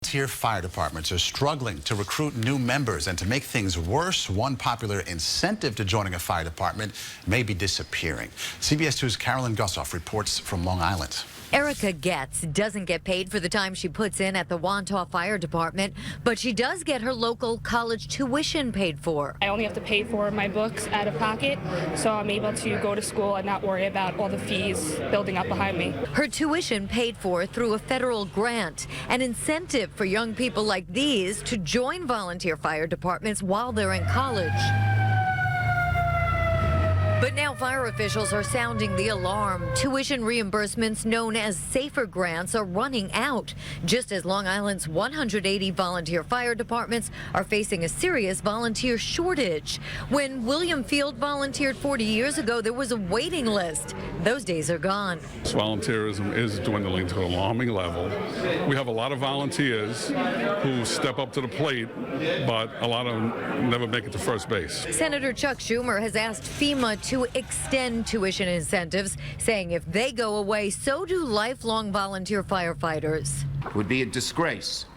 volunteer fire departments are struggling to recruit new members, and to make things worse, one popular incentive to joining a fire department may be disappearing. CBS 2's Carolyn Gusoff reports from Long Island. Erica Getz doesn't get paid for the time she puts in at the Wantagh Fire Department, but she does get her local college tuition paid for. I only have to pay for my books out of pocket, so I'm able to go to school and not worry about all the fees building up behind me. Her tuition paid for through a federal grant, an incentive for young people like these to join volunteer fire departments while they're in college. But now fire officials are sounding the alarm. Tuition reimbursements known as SAFER grants are running out, just as Long Island's 180 volunteer fire departments are facing a serious volunteer shortage. When William Field volunteered 40 years ago, there was a waiting list. Those days are gone. Volunteerism is dwindling to an alarming level. We have a lot of volunteers who step up to the plate, but a lot of them never make it to first base. Senator Chuck Schumer has asked FEMA to extend tuition incentives, saying if they go away, so do lifelong volunteer firefighters. It would be a disgrace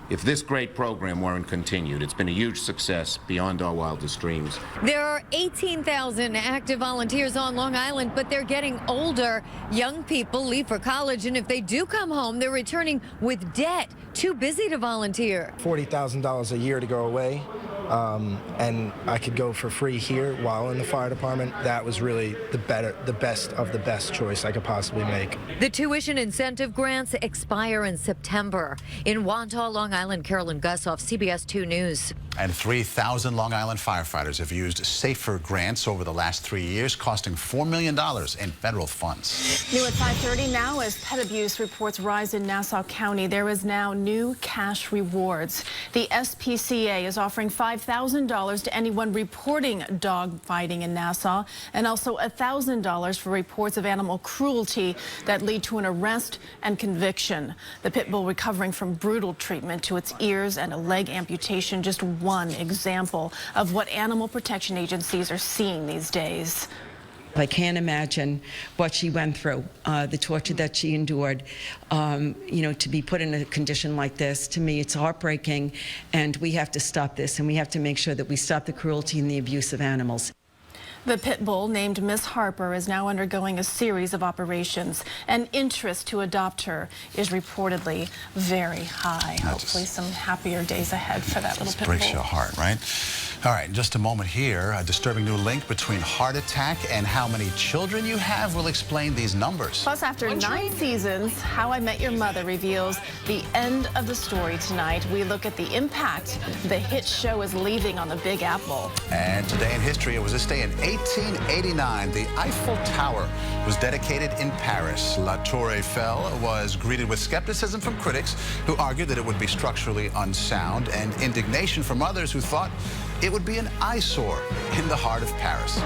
if this great program weren't continued. It's been a huge success beyond our wildest dreams. There are 18,000 active volunteers on Long Island, but they're getting older. Young people leave for college, and if they do come home, they're returning with debt, too busy to volunteer. $40,000 a year to go away. And I could go for free here while in the fire department. That was really the best of the best choice I could possibly make. The tuition incentive grants expire in September. In Wantagh, Long Island, Carolyn Gusoff, CBS 2 News. And 3,000 Long Island firefighters have used SAFER grants over the last 3 years, costing $4 million in federal funds. New at 5:30 now, as pet abuse reports rise in Nassau County, there is now new cash rewards. The SPCA is offering $5,000 to anyone reporting dog fighting in Nassau, and also $1,000 for reports of animal cruelty that lead to an arrest and conviction. The pit bull recovering from brutal treatment to its ears and a leg amputation, just one example of what animal protection agencies are seeing these days. I can't imagine what she went through, the torture that she endured. You know, to be put in a condition like this, to me, it's heartbreaking, and we have to stop this, and we have to make sure that we stop the cruelty and the abuse of animals. The pit bull, named Miss Harper, is now undergoing a series of operations, and interest to adopt her is reportedly very high. Hopefully some happier days ahead for that little pit bull. Breaks your heart, right? All right, in just a moment here, a disturbing new link between heart attack and how many children you have will explain these numbers. Plus, after 9 seasons, How I Met Your Mother reveals the end of the story tonight. We look at the impact the hit show is leaving on the Big Apple. And today in history, it was this day in 1889. The Eiffel Tower was dedicated in Paris. La Tour Eiffel was greeted with skepticism from critics who argued that it would be structurally unsound, and indignation from others who thought it would be an eyesore in the heart of Paris.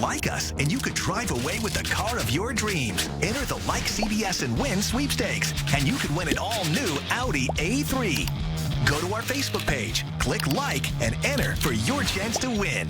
Like us, and you could drive away with the car of your dreams. Enter the Like CBS and Win sweepstakes, and you could win an all-new Audi A3. Go to our Facebook page, click like, and enter for your chance to win.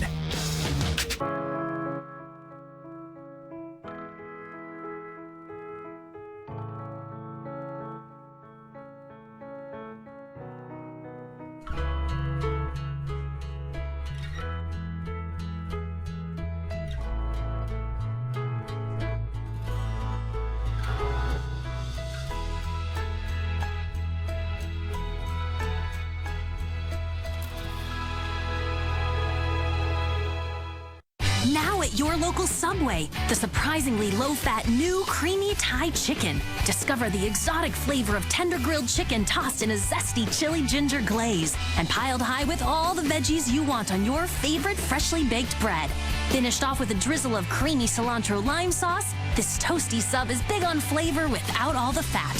Now at your local Subway, the surprisingly low-fat new creamy Thai chicken. Discover the exotic flavor of tender grilled chicken tossed in a zesty chili ginger glaze and piled high with all the veggies you want on your favorite freshly baked bread. Finished off with a drizzle of creamy cilantro lime sauce, this toasty sub is big on flavor without all the fat.